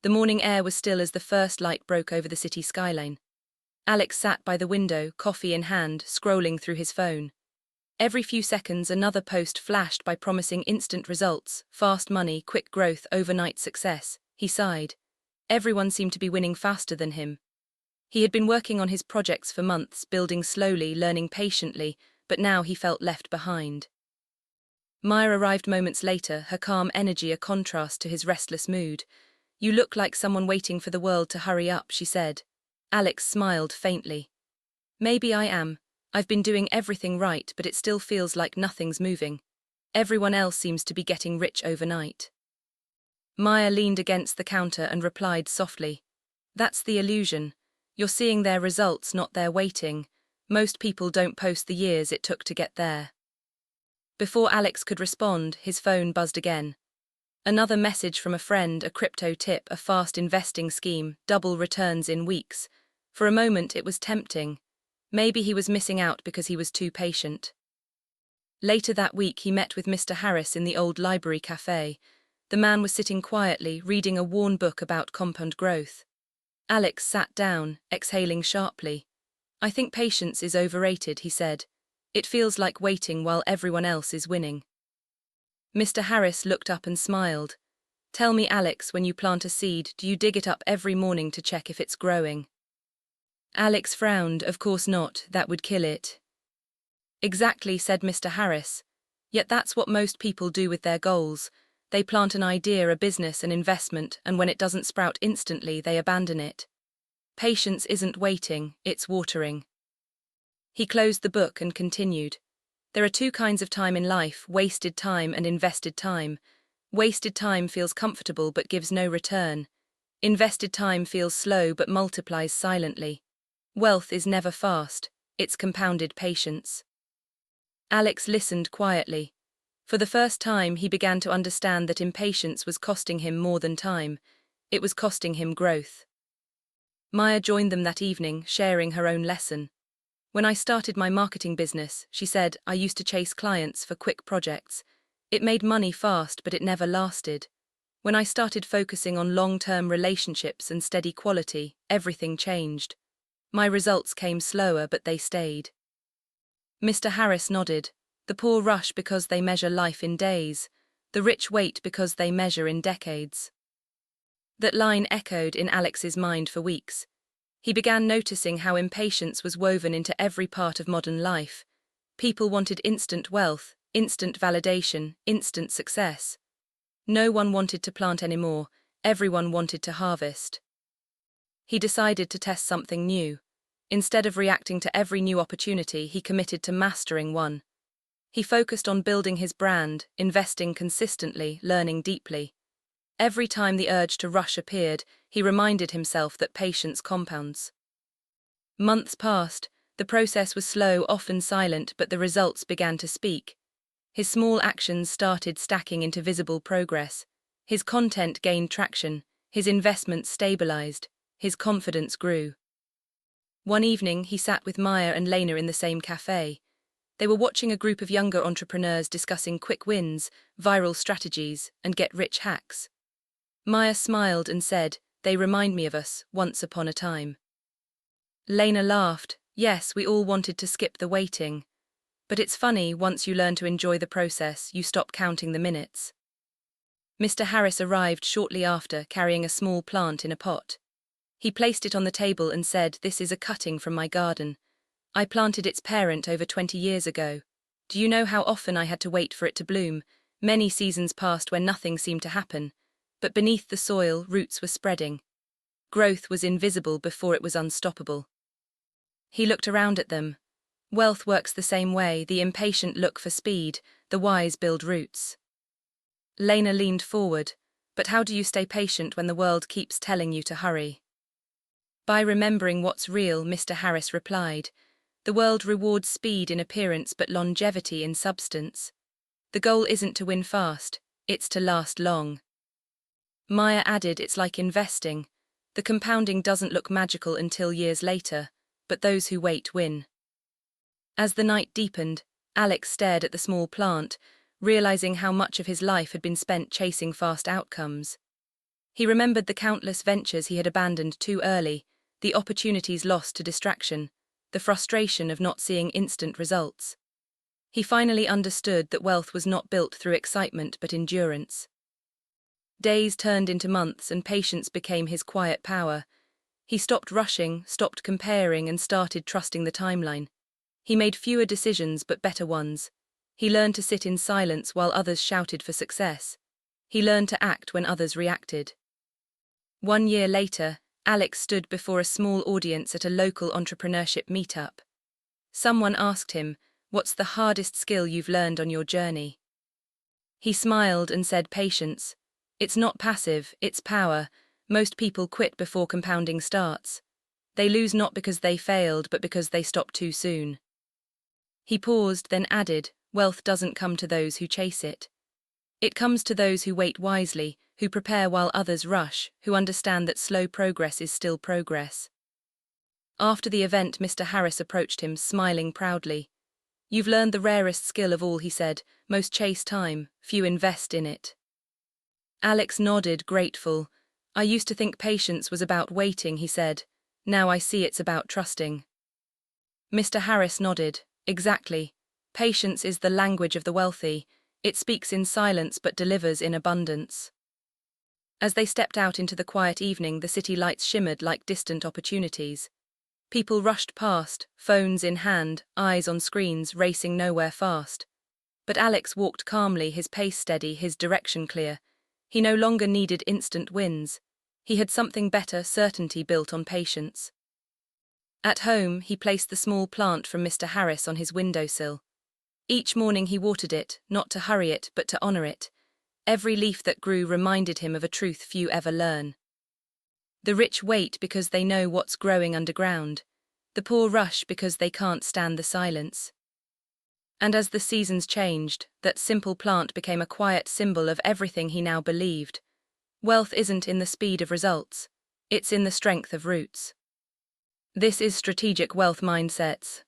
The morning air was still as the first light broke over the city skyline. Alex sat by the window, coffee in hand, scrolling through his phone. Every few seconds another post flashed by promising instant results, fast money, quick growth, overnight success. He sighed. Everyone seemed to be winning faster than him. He had been working on his projects for months, building slowly, learning patiently, but now he felt left behind. Maya arrived moments later, her calm energy a contrast to his restless mood. "You look like someone waiting for the world to hurry up," she said. Alex smiled faintly. "Maybe I am. I've been doing everything right, but it still feels like nothing's moving. Everyone else seems to be getting rich overnight." Maya leaned against the counter and replied softly, "That's the illusion. You're seeing their results, not their waiting. Most people don't post the years it took to get there." Before Alex could respond, his phone buzzed again. Another message from a friend, a crypto tip, a fast investing scheme, double returns in weeks. For a moment it was tempting. Maybe he was missing out because he was too patient. Later that week he met with Mr. Harris in the old library cafe. The man was sitting quietly, reading a worn book about compound growth. Alex sat down, exhaling sharply. "I think patience is overrated," he said. "It feels like waiting while everyone else is winning." Mr. Harris looked up and smiled. "Tell me, Alex, when you plant a seed, do you dig it up every morning to check if it's growing?" Alex frowned. "Of course not, that would kill it." "Exactly," said Mr. Harris. "Yet that's what most people do with their goals. They plant an idea, a business, an investment, and when it doesn't sprout instantly, they abandon it. Patience isn't waiting, it's watering." He closed the book and continued. "There are two kinds of time in life, wasted time and invested time. Wasted time feels comfortable but gives no return. Invested time feels slow but multiplies silently. Wealth is never fast, it's compounded patience." Alex listened quietly. For the first time, he began to understand that impatience was costing him more than time. It was costing him growth. Maya joined them that evening, sharing her own lesson. "When I started my marketing business," she said, "I used to chase clients for quick projects. It made money fast, but it never lasted. When I started focusing on long-term relationships and steady quality, everything changed. My results came slower, but they stayed." Mr. Harris nodded. "The poor rush because they measure life in days. The rich wait because they measure in decades." That line echoed in Alex's mind for weeks. He began noticing how impatience was woven into every part of modern life. People wanted instant wealth, instant validation, instant success. No one wanted to plant anymore, everyone wanted to harvest. He decided to test something new. Instead of reacting to every new opportunity, he committed to mastering one. He focused on building his brand, investing consistently, learning deeply. Every time the urge to rush appeared, he reminded himself that patience compounds. Months passed. The process was slow, often silent, but the results began to speak. His small actions started stacking into visible progress. His content gained traction, his investments stabilized, his confidence grew. One evening, he sat with Maya and Lena in the same cafe. They were watching a group of younger entrepreneurs discussing quick wins, viral strategies, and get-rich hacks. Maya smiled and said, "They remind me of us, once upon a time." Lena laughed. "Yes, we all wanted to skip the waiting. But it's funny, once you learn to enjoy the process, you stop counting the minutes." Mr. Harris arrived shortly after, carrying a small plant in a pot. He placed it on the table and said, "This is a cutting from my garden. I planted its parent over 20 years ago. Do you know how often I had to wait for it to bloom? Many seasons passed when nothing seemed to happen. But beneath the soil, roots were spreading. Growth was invisible before it was unstoppable." He looked around at them. Wealth works the same way. The impatient look for speed, the wise build roots. Lena leaned forward. "But how do you stay patient when the world keeps telling you to hurry?" "By remembering what's real," Mr. Harris replied. "The world rewards speed in appearance but longevity in substance. The goal isn't to win fast, it's to last long." Maya added, "It's like investing. The compounding doesn't look magical until years later, but those who wait win." As the night deepened, Alex stared at the small plant, realizing how much of his life had been spent chasing fast outcomes. He remembered the countless ventures he had abandoned too early, the opportunities lost to distraction, the frustration of not seeing instant results. He finally understood that wealth was not built through excitement but endurance. Days turned into months and patience became his quiet power. He stopped rushing, stopped comparing, and started trusting the timeline. He made fewer decisions but better ones. He learned to sit in silence while others shouted for success. He learned to act when others reacted. 1 year later, Alex stood before a small audience at a local entrepreneurship meetup. Someone asked him, "What's the hardest skill you've learned on your journey?" He smiled and said, "Patience. It's not passive, it's power. Most people quit before compounding starts. They lose not because they failed, but because they stopped too soon." He paused, then added, "Wealth doesn't come to those who chase it. It comes to those who wait wisely, who prepare while others rush, who understand that slow progress is still progress." After the event, Mr. Harris approached him, smiling proudly. "You've learned the rarest skill of all," he said. "Most chase time, few invest in it." Alex nodded, grateful. "I used to think patience was about waiting," he said. "Now I see it's about trusting." Mr. Harris nodded. "Exactly. Patience is the language of the wealthy. It speaks in silence but delivers in abundance." As they stepped out into the quiet evening, the city lights shimmered like distant opportunities. People rushed past, phones in hand, eyes on screens, racing nowhere fast. But Alex walked calmly, his pace steady, his direction clear. He no longer needed instant wins. He had something better, certainty built on patience. At home, he placed the small plant from Mr. Harris on his windowsill. Each morning he watered it, not to hurry it, but to honor it. Every leaf that grew reminded him of a truth few ever learn. The rich wait because they know what's growing underground. The poor rush because they can't stand the silence. And as the seasons changed, that simple plant became a quiet symbol of everything he now believed. Wealth isn't in the speed of results. It's in the strength of roots. This is Strategic Wealth Mindsets.